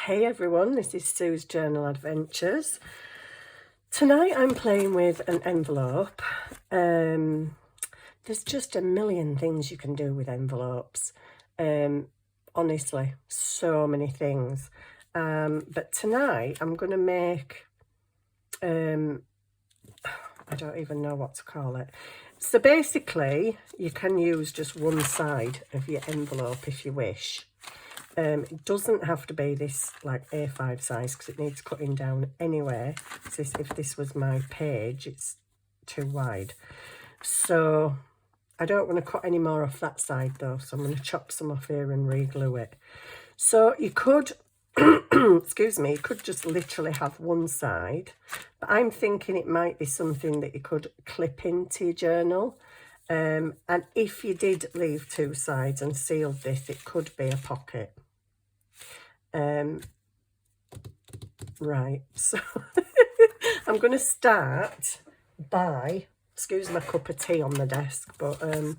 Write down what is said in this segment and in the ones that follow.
Hey everyone, this is Sue's Journal Adventures. Tonight I'm playing with an envelope. There's just a million things you can do with envelopes. Honestly, so many things. But tonight I'm going to make, I don't even know what to call it. So basically, you can use just one side of your envelope if you wish. It doesn't have to be this like A5 size because it needs cutting down anyway. So if this was my page, it's too wide. So I don't want to cut any more off that side though. So I'm going to chop some off here and re-glue it. So you could, excuse me, you could just literally have one side. But I'm thinking it might be something that you could clip into your journal. And if you did leave two sides and sealed this, it could be a pocket. Right, so I'm going to start by, excuse my cup of tea on the desk, but I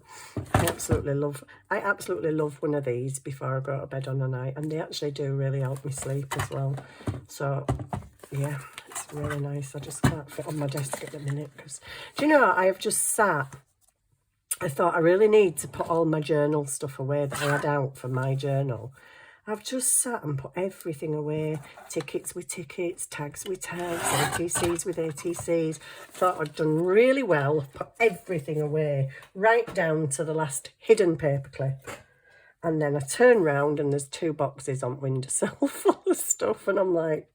absolutely love one of these before I go to bed on a night, and they actually do really help me sleep as well. So yeah, it's really nice. I just can't fit on my desk at the minute because, do you know, I have just sat, I thought I really need to put all my journal stuff away that I had out for my journal. I've just sat and put everything away, tickets with tickets, tags with tags, ATCs with ATCs. Thought I'd done really well, put everything away, right down to the last hidden paperclip. And then I turn round and there's two boxes on windowsill full of stuff, and I'm like,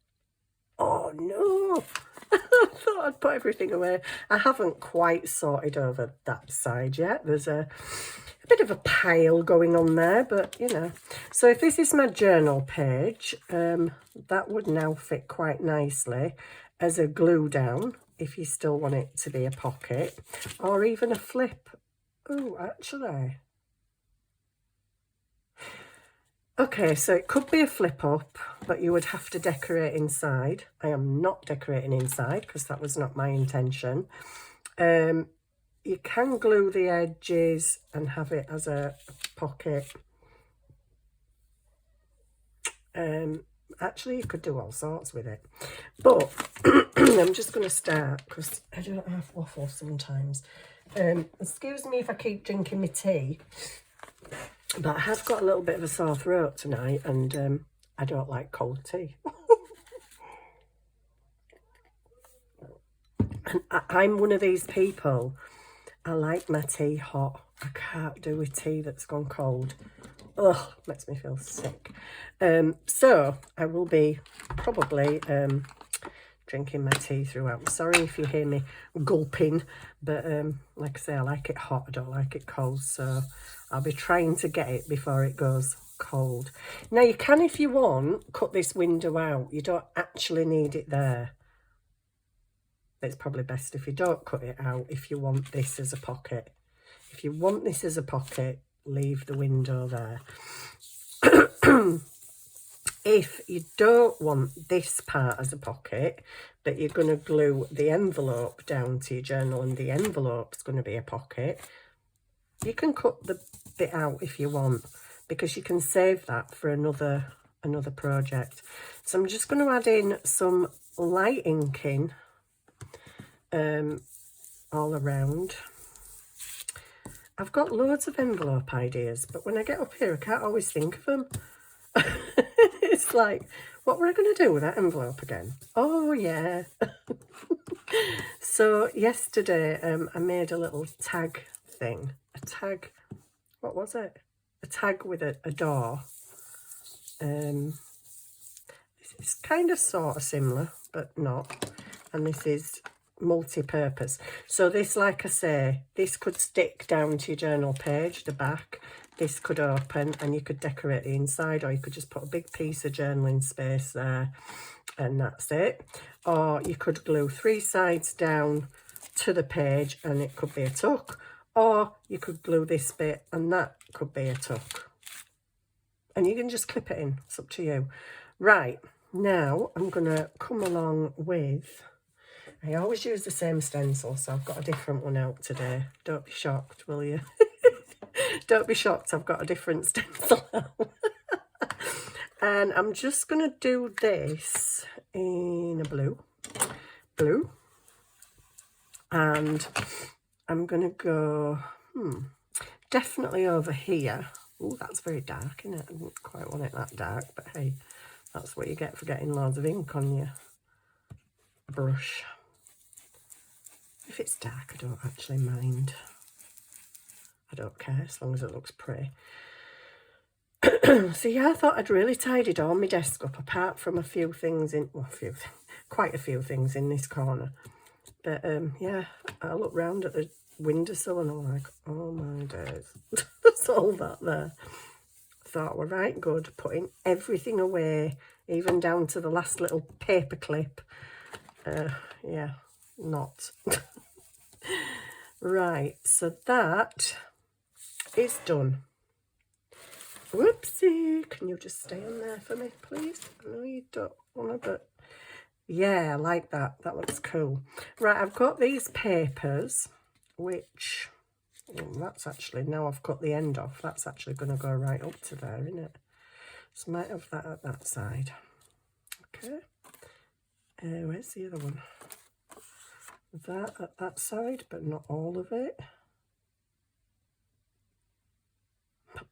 oh no. I thought I'd put everything away. I haven't quite sorted over that side yet. There's a bit of a pile going on there, but you know. So if this is my journal page, that would now fit quite nicely as a glue down if you still want it to be a pocket or even a flip. Oh, actually. Okay, so it could be a flip up, but you would have to decorate inside. I am not decorating inside because that was not my intention. You can glue the edges and have it as a pocket. Actually, you could do all sorts with it. But I'm just going to start because I don't have waffle sometimes. Excuse me if I keep drinking my tea. But I have got a little bit of a sore throat tonight, and I don't like cold tea. And I'm one of these people. I like my tea hot. I can't do a tea that's gone cold. Ugh, makes me feel sick. So I will be probably drinking my tea throughout. I'm sorry if you hear me gulping, but like I say, I like it hot. I don't like it cold, so I'll be trying to get it before it goes cold. Now you can, if you want, cut this window out. You don't actually need it there. It's probably best if you don't cut it out if you want this as a pocket. If you want this as a pocket, leave the window there. If you don't want this part as a pocket, but you're going to glue the envelope down to your journal and the envelope's going to be a pocket, you can cut the bit out if you want, because you can save that for another project. So I'm just going to add in some light inking all around. I've got loads of envelope ideas, but when I get up here I can't always think of them. It's like, what were I going to do with that envelope again? Oh yeah. So yesterday I made a little tag thing. A tag, what was it? A tag with a door. This is kind of sort of similar, but not. And this is multi-purpose. So this, like I say, this could stick down to your journal page, the back. This could open and you could decorate the inside, or you could just put a big piece of journaling space there and that's it. Or you could glue three sides down to the page and it could be a tuck, or you could glue this bit and that could be a tuck. And you can just clip it in, it's up to you. Right, now I'm going to come along with, I always use the same stencil, so I've got a different one out today. Don't be shocked, will you? Don't be shocked, I've got a different stencil out. And I'm just going to do this in a blue. And I'm going to go, definitely over here. Oh, that's very dark, isn't it? I didn't quite want it that dark, but hey, that's what you get for getting loads of ink on your brush. If it's dark, I don't actually mind. I don't care, as long as it looks pretty. So yeah, I thought I'd really tidied all my desk up, apart from a few things in, well, quite a few things in this corner. But yeah, I looked round at the windowsill and I'm like, oh my days, there's all that there. Thought we're right good, putting everything away, even down to the last little paper clip. Yeah, not. Right, so that is done. Whoopsie, can you just stay on there for me, please? I know you don't want to, but yeah, I like that. That looks cool. Right, I've got these papers, which, that's actually, now I've cut the end off, that's actually going to go right up to there, isn't it? So I might have that at that side. Okay. Where's the other one? That at that side, but not all of it.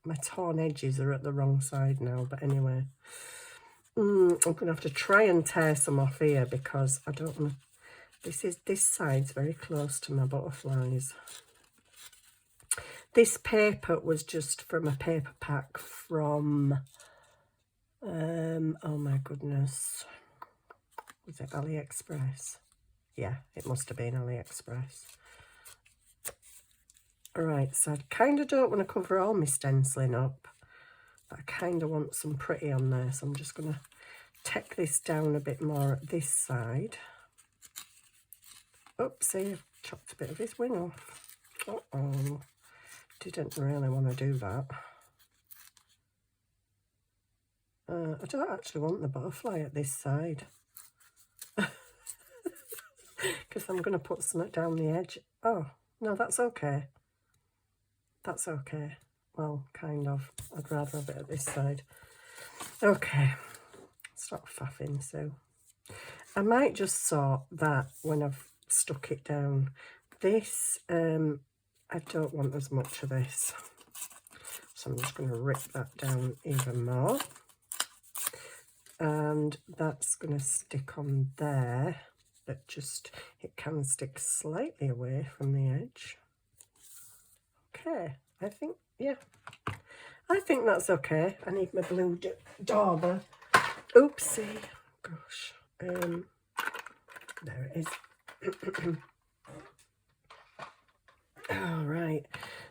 My torn edges are at the wrong side now, but anyway. I'm going to have to try and tear some off here because I don't want to... This side's very close to my butterflies. This paper was just from a paper pack from... oh my goodness. Was it AliExpress? Yeah, it must have been AliExpress. Alright, so I kind of don't want to cover all my stenciling up. But I kind of want some pretty on there, so I'm just going to take this down a bit more at this side. Oopsie, I've chopped a bit of his wing off. Uh-oh, didn't really want to do that. I don't actually want the butterfly at this side. Because I'm going to put something down the edge. Oh, no, that's okay. That's okay. Well, kind of. I'd rather have it at this side. Okay. Stop faffing, Sue. I might just sort that when I've stuck it down. This, I don't want as much of this. So I'm just going to rip that down even more. And that's going to stick on there. But just, it can stick slightly away from the edge. Okay, I think, yeah. I think that's okay. I need my blue dauber. Oopsie. Gosh. There it is. All right.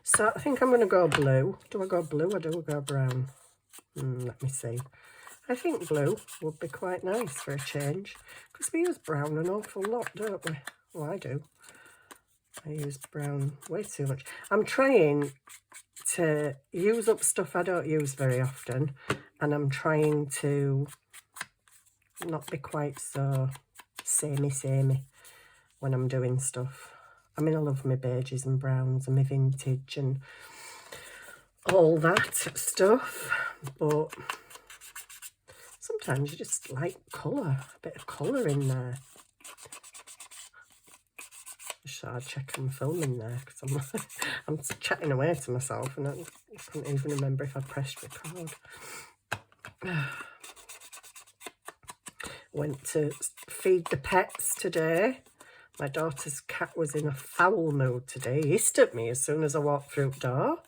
So I think I'm going to go blue. Do I go blue or do I go brown? Let me see. I think blue would be quite nice for a change. Because we use brown an awful lot, don't we? Well, I do. I use brown way too much. I'm trying to use up stuff I don't use very often. And I'm trying to not be quite so samey when I'm doing stuff. I mean, I love my beiges and browns and my vintage and all that stuff, but sometimes you just like colour, a bit of colour in there. So I'll check I'm filming there because I'm chatting away to myself and I couldn't even remember if I pressed record. Went to feed the pets today. My daughter's cat was in a foul mood today. He hissed at me as soon as I walked through the door.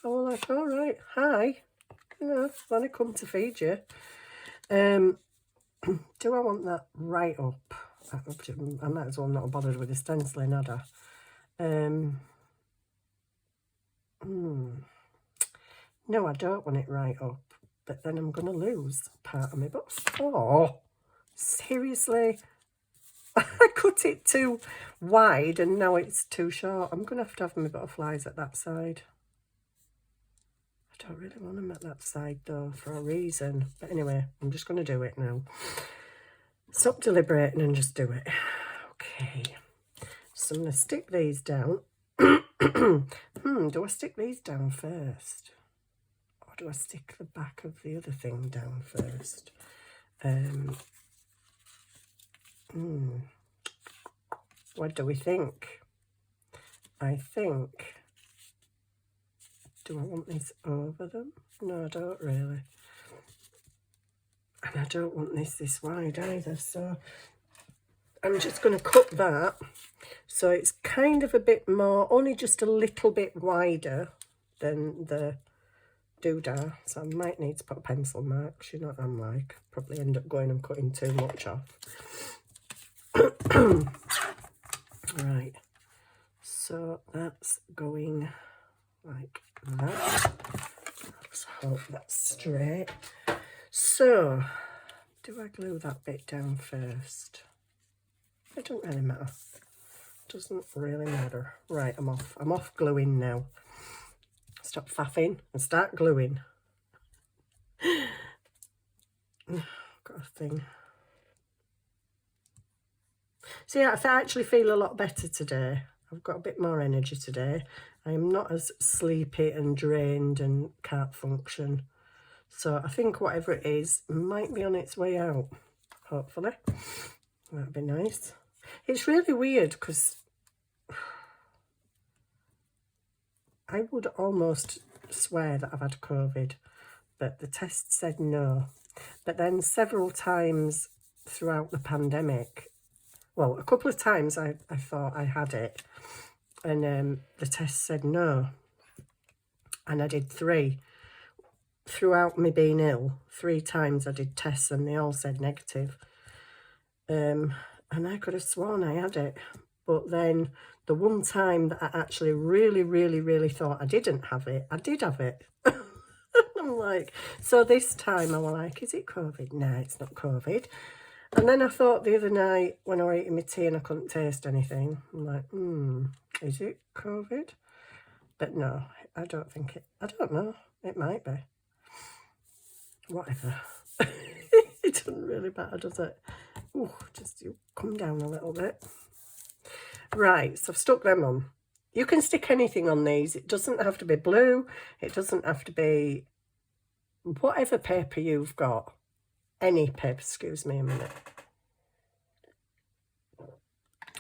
I was like, all right, hi. You know, when I come to feed you. Do I want that right up? I might as well not have bothered with the stenciling, had I? No, I don't want it right up. But then I'm going to lose part of me. But, oh, seriously? I cut it too wide and now it's too short. I'm going to have my butterflies at that side. I don't really want them at that side though for a reason. But anyway, I'm just going to do it now. Stop deliberating and just do it. Okay. So I'm going to stick these down. Do I stick these down first? Or do I stick the back of the other thing down first? What do we think? I think, do I want this over them? No, I don't really. And I don't want this wide either, so I'm just going to cut that so it's kind of a bit more, only just a little bit wider than the doodah. So I might need to put a pencil mark. You know what I'm like. Probably end up going and cutting too much off. Right. So that's going like that. Let's hope that's straight. So, do I glue that bit down first? It doesn't really matter. Doesn't really matter. Right, I'm off. I'm off gluing now. Stop faffing and start gluing. Got a thing. So yeah, I actually feel a lot better today. I've got a bit more energy today. I am not as sleepy and drained and can't function. So I think whatever it is might be on its way out, hopefully. That'd be nice. It's really weird because I would almost swear that I've had COVID, but the test said no. But then several times throughout the pandemic, well, a couple of times I thought I had it, and the test said no. And I did 3. Throughout me being ill, 3 times I did tests and they all said negative. And I could have sworn I had it. But then the one time that I actually really thought I didn't have it, I did have it. I'm like, so this time I was like, is it COVID? No, it's not COVID. And then I thought the other night when I was eating my tea and I couldn't taste anything, I'm like, is it COVID? But no, I don't think it, I don't know, it might be. Whatever. It doesn't really matter, does it? Oh, just you come down a little bit. Right, so I've stuck them on. You can stick anything on these. It doesn't have to be blue. It doesn't have to be whatever paper you've got. Any paper, excuse me a minute.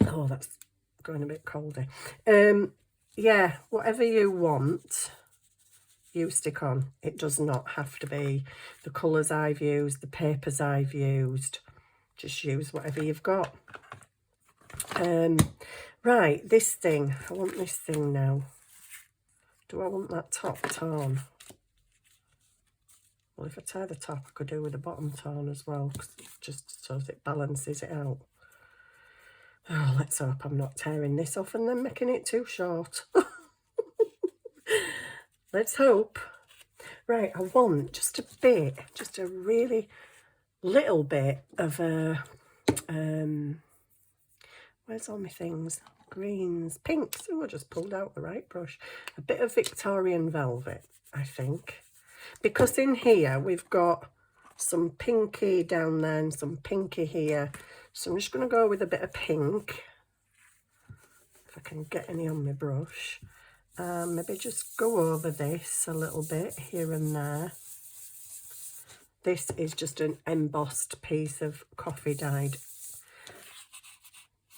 Oh, that's going a bit colder. Yeah, whatever you want, you stick on. It does not have to be the colours I've used, the papers I've used. Just use whatever you've got. Right, this thing. I want this thing now. Do I want that top torn? Well, if I tie the top, I could do with the bottom torn as well, just so that it balances it out. Oh, let's hope I'm not tearing this off and then making it too short. Let's hope. Right, I want just a bit, just a really little bit of a, where's all my things? Greens, pinks. Oh, I just pulled out the right brush. A bit of Victorian velvet, I think. Because in here we've got some pinky down there and some pinky here. So I'm just going to go with a bit of pink. If I can get any on my brush. Maybe just go over this a little bit here and there. This is just an embossed piece of coffee dyed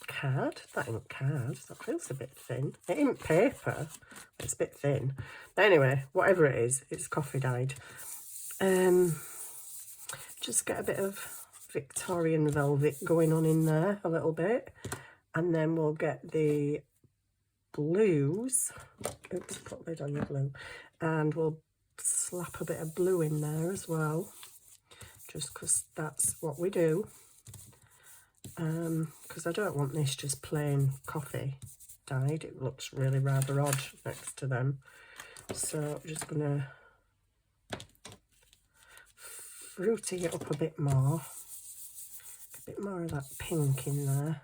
card. That ain't card. That feels a bit thin. It ain't paper. It's a bit thin. But anyway, whatever it is, it's coffee dyed. Just get a bit of Victorian velvet going on in there a little bit. And then we'll get the blues. Oops, put lid on your glue. And we'll slap a bit of blue in there as well. Just because that's what we do. Because I don't want this just plain coffee dyed. It looks really rather odd next to them. So I'm just going to fruity it up a bit more. A bit more of that pink in there.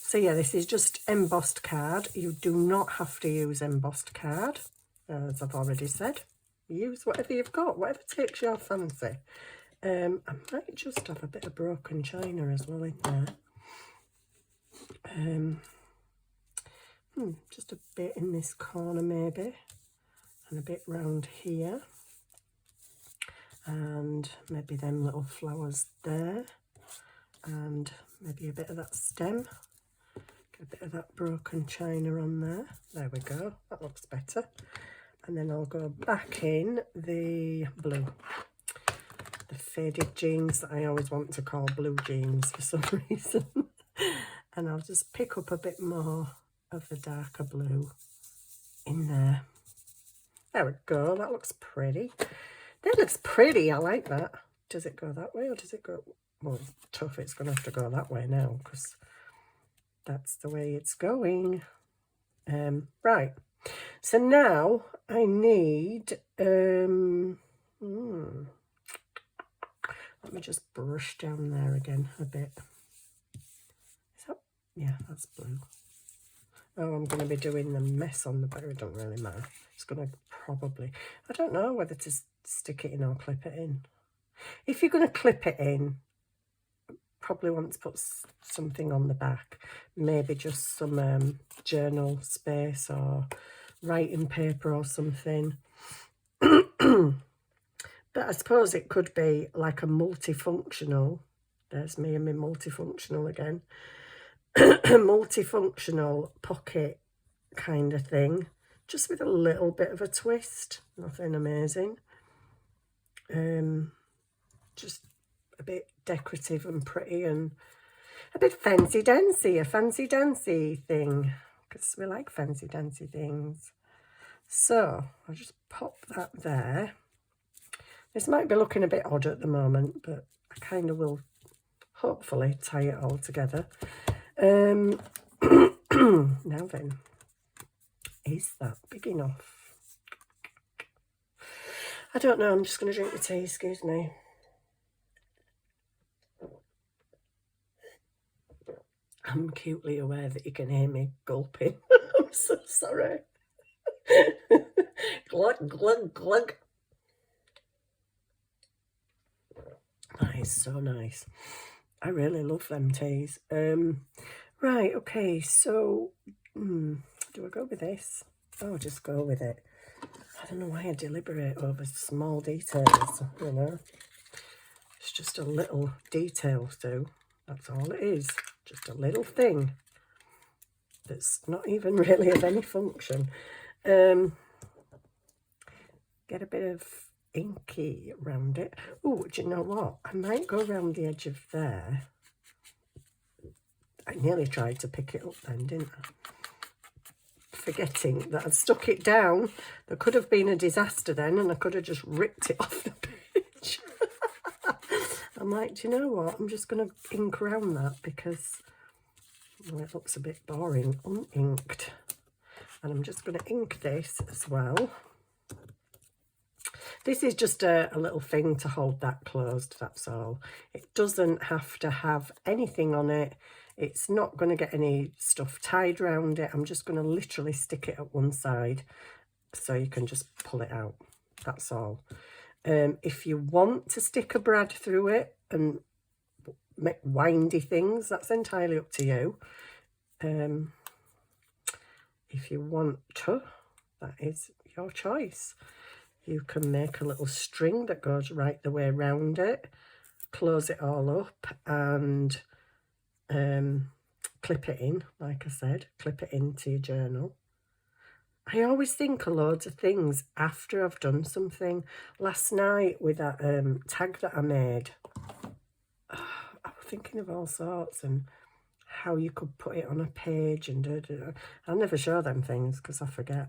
So yeah, this is just embossed card. You do not have to use embossed card, as I've already said. Use whatever you've got, whatever takes your fancy. I might just have a bit of broken china as well in there. Just a bit in this corner maybe. and a bit round here, and maybe them little flowers there, and maybe a bit of that stem. Get a bit of that broken china on there. There we go, that looks better. And then I'll go back in the blue, the faded jeans that I always want to call blue jeans for some reason. And I'll just pick up a bit more of the darker blue in there. There we go, that looks pretty. That looks pretty, I like that. Does it go that way or does it go... Well, it's tough, it's going to have to go that way now because that's the way it's going. Right, so now I need... let me just brush down there again a bit. Is that... Yeah, that's blue. Oh, I'm going to be doing the mess on the back. It don't really matter. It's going to probably... I don't know whether to stick it in or clip it in. If you're going to clip it in, probably want to put something on the back. Maybe just some journal space or writing paper or something. But I suppose it could be like a multifunctional. There's me and my multifunctional again. Multifunctional pocket kind of thing, just with a little bit of a twist, nothing amazing, just a bit decorative and pretty and a bit fancy dancy, a fancy dancy thing, because we like fancy dancy things. So I'll just pop that there. This might be looking a bit odd at the moment, but I kind of will hopefully tie it all together. Now then, is that big enough? I don't know, I'm just going to drink the tea, excuse me. I'm acutely aware that you can hear me gulping. I'm so sorry. Glug, glug, glug. That is so nice. I really love them teas. Right, okay, so do I go with this? Oh, just go with it. I don't know why I deliberate over small details, you know. It's just a little detail too. That's all it is. Just a little thing that's not even really of any function. Get a bit of inky around it. Oh, do you know what? I might go around the edge of there. I nearly tried to pick it up then, didn't I? Forgetting that I'd stuck it down. There could have been a disaster then and I could have just ripped it off the page. I'm like, do you know what? I'm just going to ink around that because well, it looks a bit boring, uninked. And I'm just going to ink this as well. This is just a little thing to hold that closed, that's all. It doesn't have to have anything on it. It's not going to get any stuff tied around it. I'm just going to literally stick it at one side so you can just pull it out. That's all. If you want to stick a brad through it and make windy things, that's entirely up to you. If you want to, that is your choice. You can make a little string that goes right the way around it, close it all up and clip it in, like I said, clip it into your journal. I always think of loads of things after I've done something. Last night with that tag that I made, I was thinking of all sorts and how you could put it on a page and I'll never show them things because I forget.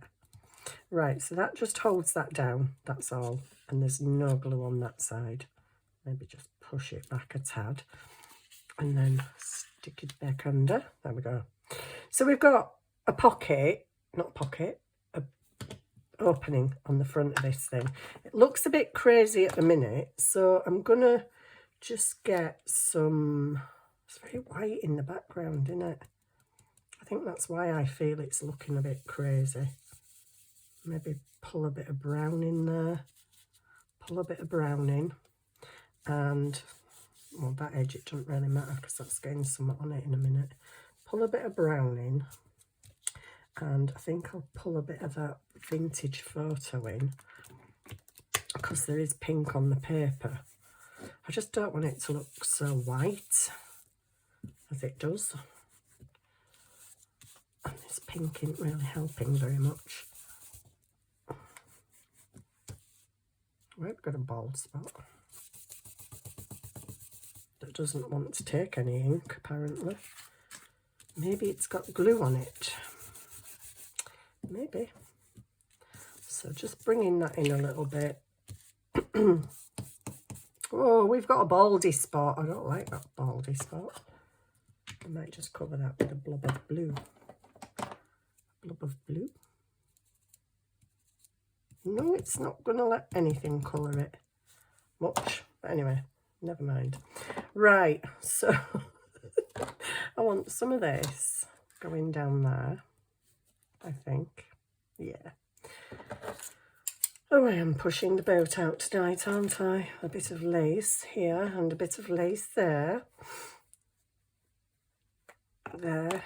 Right, so that just holds that down, that's all. And there's no glue on that side. Maybe just push it back a tad and then stick it back under. There we go. So we've got a pocket, not pocket, a opening on the front of this thing. It looks a bit crazy at the minute, so I'm gonna just get some, it's very white in the background, isn't it? I think that's why I feel it's looking a bit crazy. Maybe pull a bit of brown in there, pull a bit of brown in, and well, that edge, it doesn't really matter because that's getting something on it in a minute. Pull a bit of brown in and I think I'll pull a bit of that vintage photo in because there is pink on the paper. I just don't want it to look so white as it does, and this pink isn't really helping very much. We've got a bald spot that doesn't want to take any ink, apparently. Maybe it's got glue on it. Maybe. So just bringing that in a little bit. Oh, we've got a baldy spot. I don't like that baldy spot. I might just cover that with a blob of blue. Blob of blue. No, it's not going to let anything colour it much. But anyway, never mind. Right, so I want some of this going down there, I think. Yeah. Oh, I am pushing the boat out tonight, aren't I? A bit of lace here and a bit of lace there. There.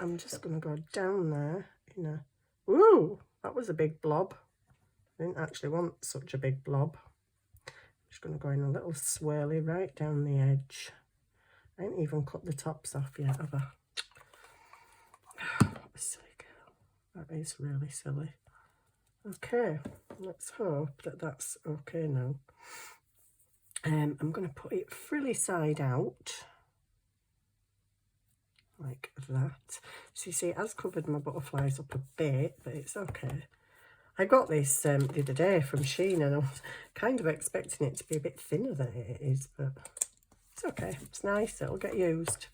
I'm just going to go down there in a... Ooh, that was a big blob. I didn't actually want such a big blob. I'm just going to go in a little swirly right down the edge. I ain't even cut the tops off yet, have I? What a silly girl. That is really silly. Okay, let's hope that that's okay now. I'm going to put it frilly side out, like that. So you see, it has covered my butterflies up a bit, but it's okay. I got this the other day from Shein, and I was kind of expecting it to be a bit thinner than it is, but it's okay. It's nice. It'll get used.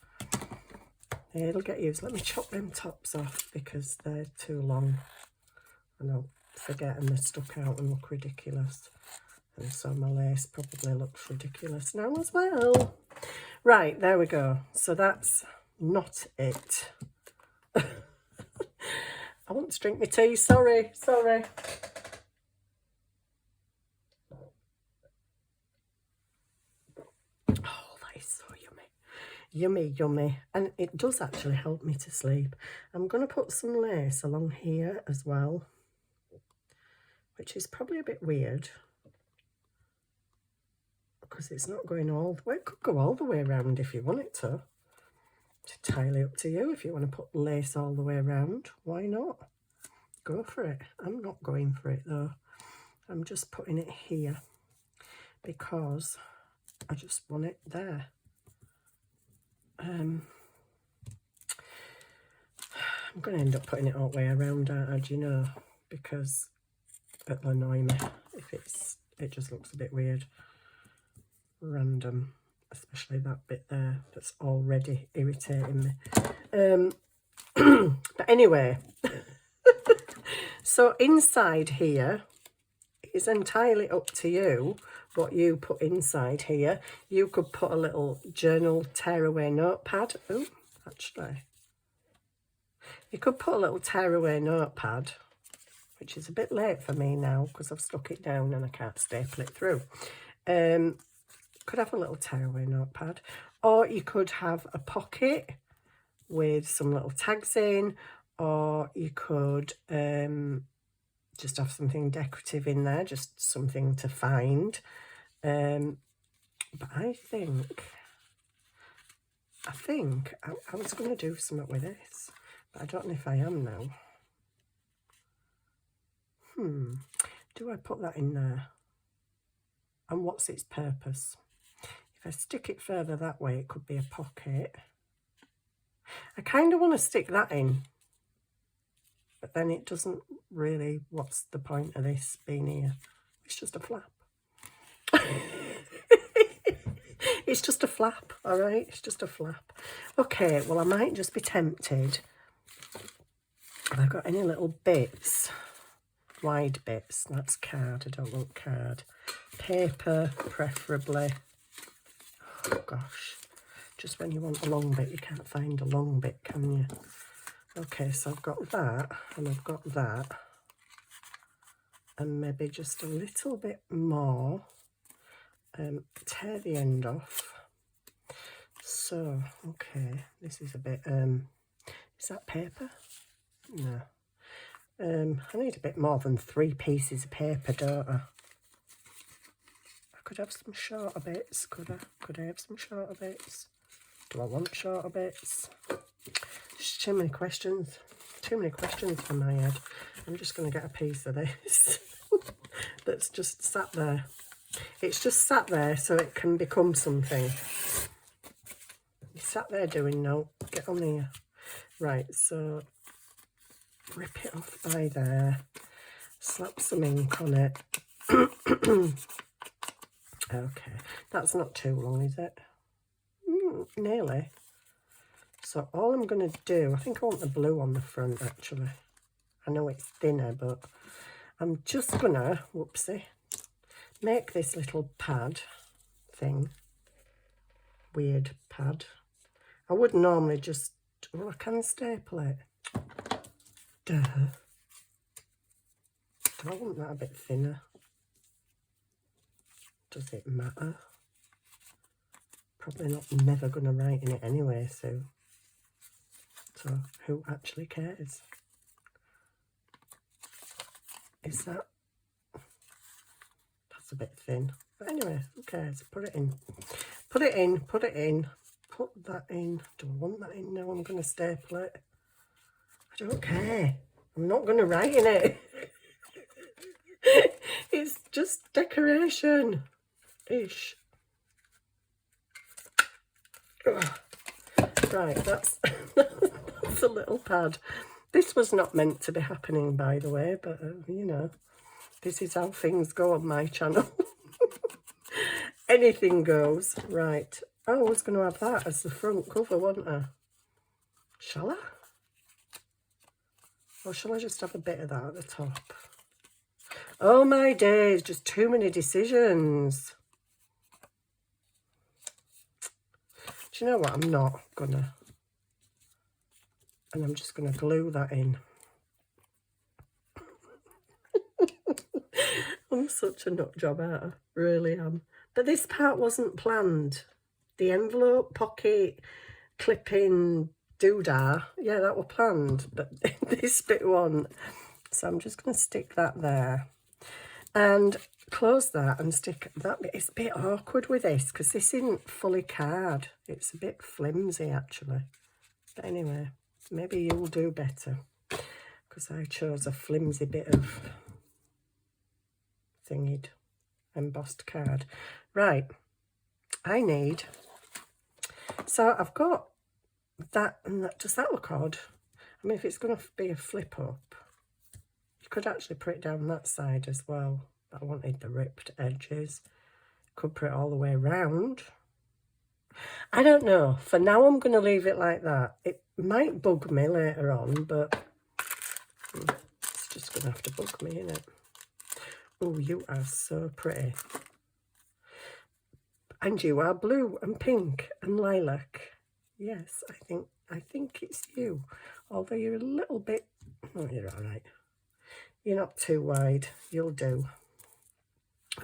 It'll get used. Let me chop them tops off because they're too long. And I'll forget and they're stuck out and look ridiculous. And so my lace probably looks ridiculous now as well. Right, there we go. So that's not it. I want to drink my tea. Sorry. Oh, that is so yummy. Yummy, yummy. And it does actually help me to sleep. I'm going to put some lace along here as well, which is probably a bit weird because it's not going all the way. It could go all the way around if you want it to. It's entirely up to you if you want to put lace all the way around. Why not? Go for it. I'm not going for it though. I'm just putting it here because I just want it there. I'm going to end up putting it all the way around, aren't I? Do you know? Because it'll annoy me if it just looks a bit weird. Random. Especially that bit there that's already irritating me. But anyway, so inside here is entirely up to you what you put inside here. You could put a little journal tearaway notepad. Oh, actually. You could put a little tearaway notepad, which is a bit late for me now because I've stuck it down and I can't staple it through. Could have a little tearaway notepad, or you could have a pocket with some little tags in, or you could just have something decorative in there, just something to find. But I think I was going to do something with this, but I don't know if I am now. Do I put that in there? And what's its purpose? If I stick it further that way, it could be a pocket. I kind of want to stick that in, but then it doesn't really, what's the point of this being here? It's just a flap. It's just a flap, all right? It's just a flap. Okay, well, I might just be tempted. Have I got any little bits? Wide bits. That's card. I don't want card. Paper, preferably. Oh, gosh. Just when you want a long bit, you can't find a long bit, can you? Okay, so I've got that, and I've got that. And maybe just a little bit more. Tear the end off. So, okay, this is a bit, is that paper? No. I need a bit more than 3 pieces of paper, don't I? I could have some shorter bits, could I? Could I have some shorter bits? Do I want shorter bits? Just too many questions. Too many questions in my head. I'm just going to get a piece of this that's just sat there. It's just sat there so it can become something. You sat there doing no. Get on here. Right, so rip it off by there. Slap some ink on it. Okay, that's not too long, is it? Nearly. So all I'm going to do, I think I want the blue on the front actually. I know it's thinner, but I'm just going to, whoopsie, make this little pad thing. Weird pad. I would normally just, well, I can staple it. Duh. Do I want that a bit thinner? Does it matter? Probably not, never going to write in it anyway, so who actually cares? Is that, that's a bit thin, but anyway, who cares? Put it in, put it in, put it in, put that in. Do I want that in now? I'm going to staple it. I don't care, I'm not going to write in it. It's just decoration ish. Right, that's that's a little pad. This was not meant to be happening, by the way, but you know, this is how things go on my channel. Anything goes. Right, I was going to have that as the front cover, wasn't I? Shall I? Or shall I just have a bit of that at the top? Oh my days, just too many decisions. Do you know what? I'm not gonna. And I'm just gonna glue that in. I'm such a nut job, aren't I? Really am. But this part wasn't planned. The envelope, pocket, clipping, doodah, yeah, that were planned, but this bit wasn't. So I'm just going to stick that there and close that and stick that bit. It's a bit awkward with this because this isn't fully card. It's a bit flimsy actually. But anyway, maybe you'll do better because I chose a flimsy bit of thingied embossed card. Right, I need, so I've got that, and that, does that look odd? I mean, if it's going to be a flip up, you could actually put it down that side as well, but I wanted the ripped edges. Could put it all the way around. I don't know. For now, I'm going to leave it like that. It might bug me later on, but it's just going to have to bug me, isn't it? Oh, you are so pretty. And you are blue and pink and lilac. Yes, I think it's you. Although you're a little bit, oh, you're all right. You're not too wide. You'll do.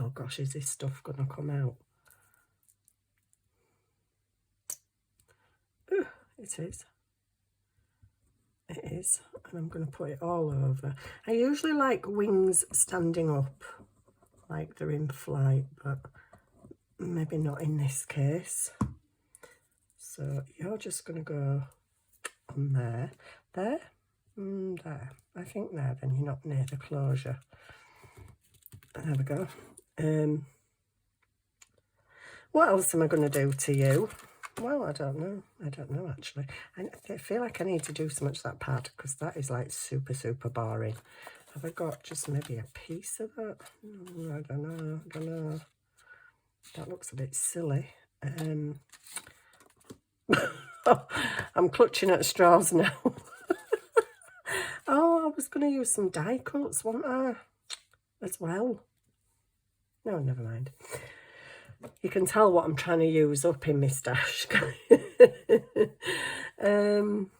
Oh gosh, is this stuff going to come out? Ooh, it is. It is. And I'm going to put it all over. I usually like wings standing up, like they're in flight, but maybe not in this case. So you're just going to go on there. There? There. I think there, then you're not near the closure. There we go. What else am I going to do to you? Well, I don't know. I don't know, actually. I feel like I need to do so much that pad because that is like super, super boring. Have I got just maybe a piece of that? I don't know. I don't know. That looks a bit silly. I'm clutching at straws now. Oh, I was going to use some die cuts, wasn't I? As well. No, never mind. You can tell what I'm trying to use up in my stash. What am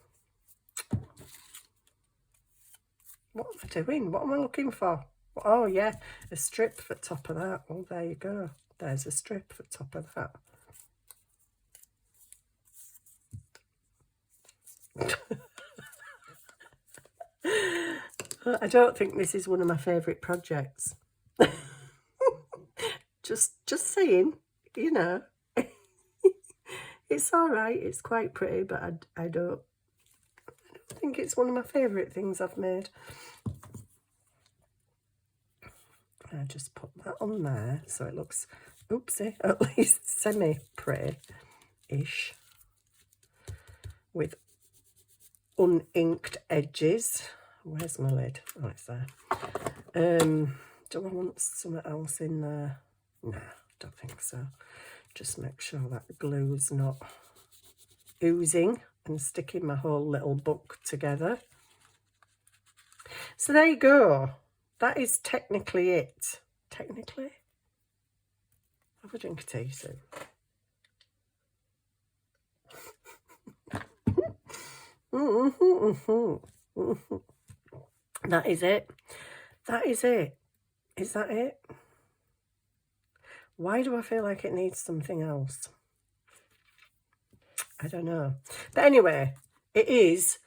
I doing? What am I looking for? Oh, yeah, a strip for top of that. Oh, there you go. There's a strip for top of that. I don't think this is one of my favourite projects. just saying, you know. It's all right. It's quite pretty, but I don't think it's one of my favourite things I've made. I just put that on there so it looks, oopsie, at least semi-pretty-ish with uninked edges. Where's my lid? Oh, it's there. Do I want something else in there? No, don't think so. Just make sure that glue's not oozing and sticking my whole little book together. So there you go. That is technically it. Technically? Have a drink of tea soon. That is it. That is it. Is that it? Why do I feel like it needs something else? I don't know. But anyway, it is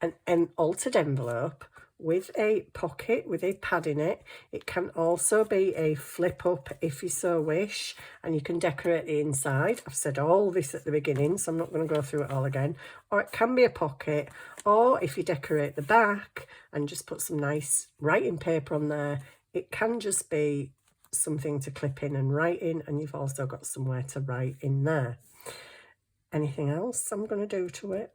an altered envelope with a pocket, with a pad in it. It can also be a flip up if you so wish, and you can decorate the inside. I've said all this at the beginning, so I'm not going to go through it all again. Or it can be a pocket, or if you decorate the back and just put some nice writing paper on there, it can just be something to clip in and write in, and you've also got somewhere to write in there. Anything else I'm going to do to it?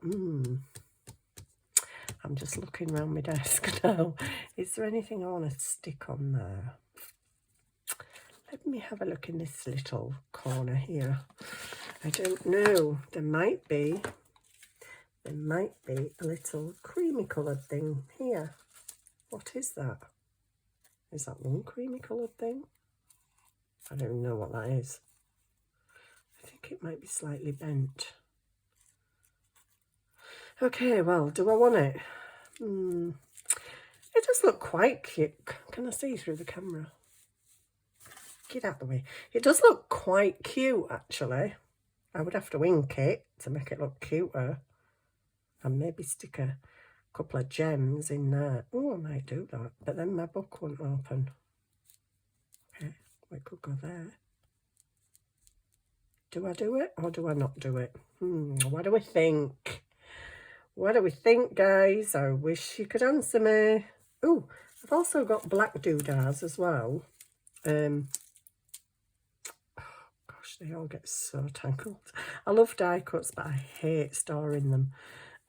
I'm just looking around my desk now. Is there anything I want to stick on there? Let me have a look in this little corner here. I don't know. There might be a little creamy coloured thing here. What is that? Is that one creamy coloured thing? I don't even know what that is. I think it might be slightly bent. Okay, well, do I want it? It does look quite cute. Can I see through the camera? Get out of the way. It does look quite cute, actually. I would have to ink it to make it look cuter. And maybe stick a couple of gems in there. Oh, I might do that. But then my book won't open. Okay, we could go there. Do I do it or do I not do it? What do we think? What do we think, guys? I wish you could answer me. Oh, I've also got black doodads as well. Oh, gosh, they all get so tangled. I love die cuts, but I hate storing them.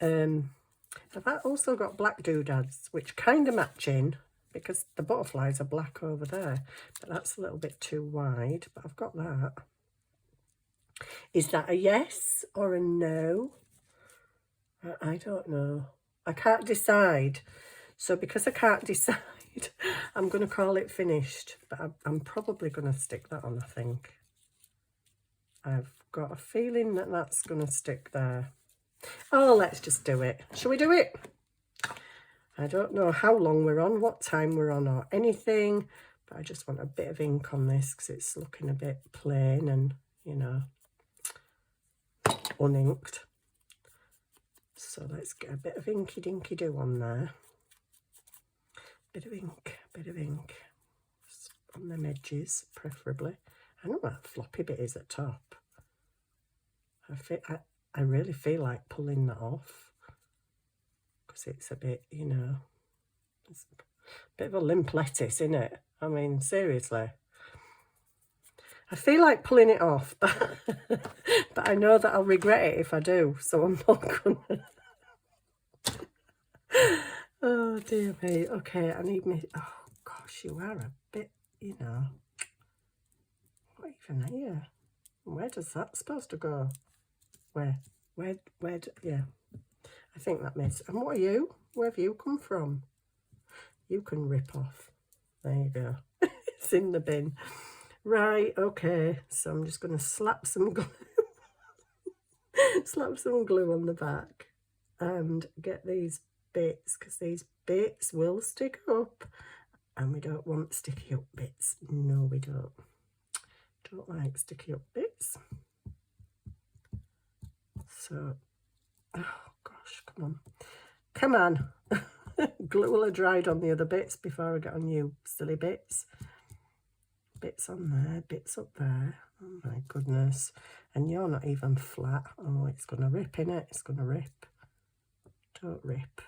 I've also got black doodads, which kind of match in because the butterflies are black over there. But that's a little bit too wide, but I've got that. Is that a yes or a no? I don't know. I can't decide. So because I can't decide, I'm going to call it finished. But I'm probably going to stick that on, I think. I've got a feeling that that's going to stick there. Oh, let's just do it. Shall we do it? I don't know how long we're on, what time we're on or anything. But I just want a bit of ink on this because it's looking a bit plain and, you know, uninked. So let's get a bit of inky dinky do on there. Bit of ink on them edges, preferably. I know that floppy bit is at top. I really feel like pulling that off because it's a bit, you know, it's a bit of a limp lettuce, isn't it? I mean, seriously. I feel like pulling it off, but I know that I'll regret it if I do, so I'm not gonna. Oh dear me. Okay, I need me. Oh gosh, you are a bit, you know. What even here? Where does that supposed to go? Where? Yeah. I think that makes. And what are you? Where have you come from? You can rip off. There you go. It's in the bin. Right, okay. So I'm just going to slap some glue. Slap some glue on the back and get these bits, because these bits will stick up and we don't want sticky up bits. No, we don't. Don't like sticky up bits. So, oh gosh, come on. Glue will have dried on the other bits before I get on you silly bits. Bits on there, bits up there. Oh my goodness. And you're not even flat. Oh, it's going to rip, innit? It's going to rip. Don't rip.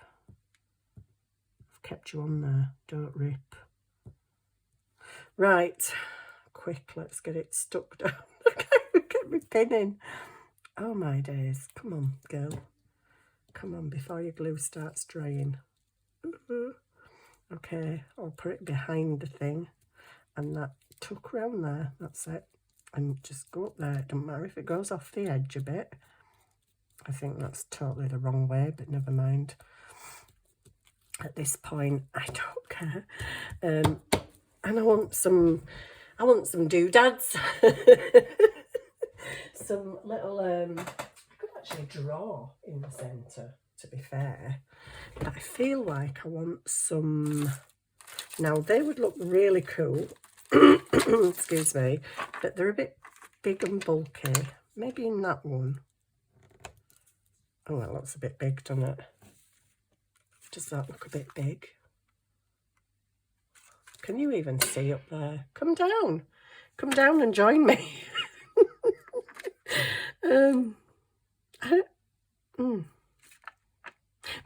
I've kept you on there. Don't rip. Right. Quick, let's get it stuck down. Get me pinning. Oh my days. Come on, girl. Come on, before your glue starts drying. Okay, I'll put it behind the thing. And that tuck round there. That's it. And just go up there. It doesn't matter if it goes off the edge a bit. I think that's totally the wrong way, but never mind. At this point, I don't care. And I want some doodads. Some little, I could actually draw in the centre, to be fair. But I feel like I want some, now they would look really cool, excuse me, but they're a bit big and bulky. Maybe in that one. Oh, that looks a bit big, doesn't it? Does that look a bit big? Can you even see up there? Come down and join me.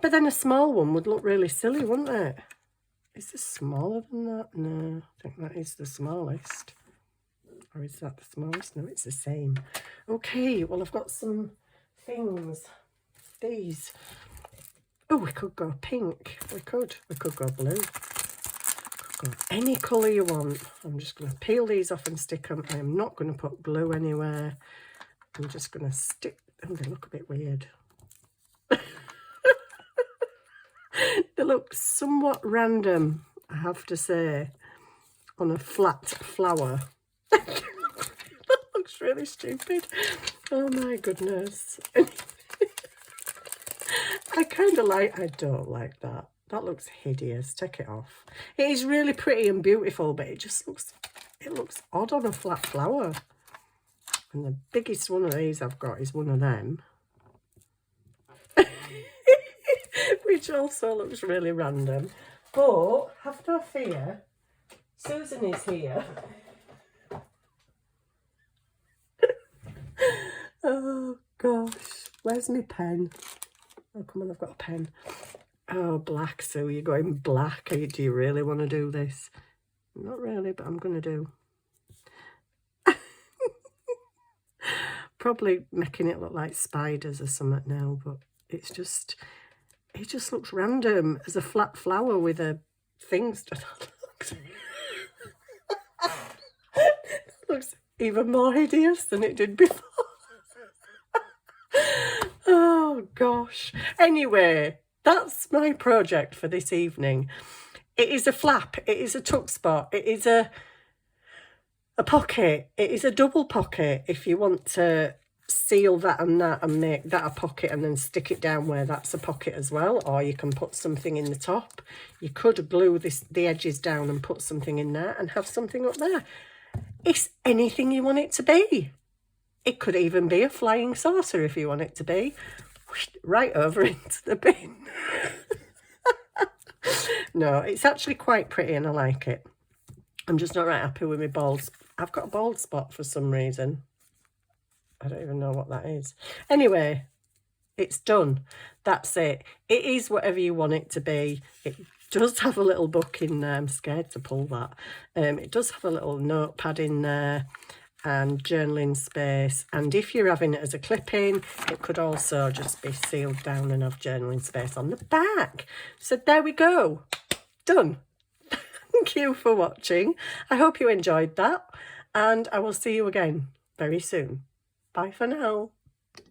But then a small one would look really silly, wouldn't it? Is this smaller than that? No, I think that is the smallest. Or is that the smallest? No, it's the same. Okay, well, I've got some things. These. Oh, we could go pink. We could go blue. Go any colour you want. I'm just going to peel these off and stick them. I am not going to put glue anywhere. I'm just going to stick. Oh, they look a bit weird. They look somewhat random, I have to say, on a flat flower. That looks really stupid. Oh my goodness. I don't like that. That looks hideous. Take it off. It is really pretty and beautiful, but it looks odd on a flat flower. And the biggest one of these I've got is one of them. Which also looks really random. But have no fear. Susan is here. Oh gosh. Where's my pen? Oh, come on, I've got a pen. Oh, black, Sue. You're going black. Do you really want to do this? Not really, but I'm going to do. Probably making it look like spiders or something now, but it just looks random as a flat flower with a thing stuck on. It looks even more hideous than it did before. Oh gosh. Anyway, that's my project for this evening. It is a flap, it is a tuck spot, it is a pocket, it is a double pocket if you want to seal that and make that a pocket and then stick it down where that's a pocket as well, or you can put something in the top. You could glue the edges down and put something in there and have something up there. It's anything you want it to be. It could even be a flying saucer if you want it to be. Right over into the bin. No, it's actually quite pretty and I like it. I'm just not right happy with my balls. I've got a bald spot for some reason. I don't even know what that is. Anyway, it's done. That's it. It is whatever you want it to be. It does have a little book in there. I'm scared to pull that. It does have a little notepad in there and journaling space. And if you're having it as a clip-in, it could also just be sealed down and have journaling space on the back. So there we go. Done. Thank you for watching. I hope you enjoyed that. And I will see you again very soon. Bye for now.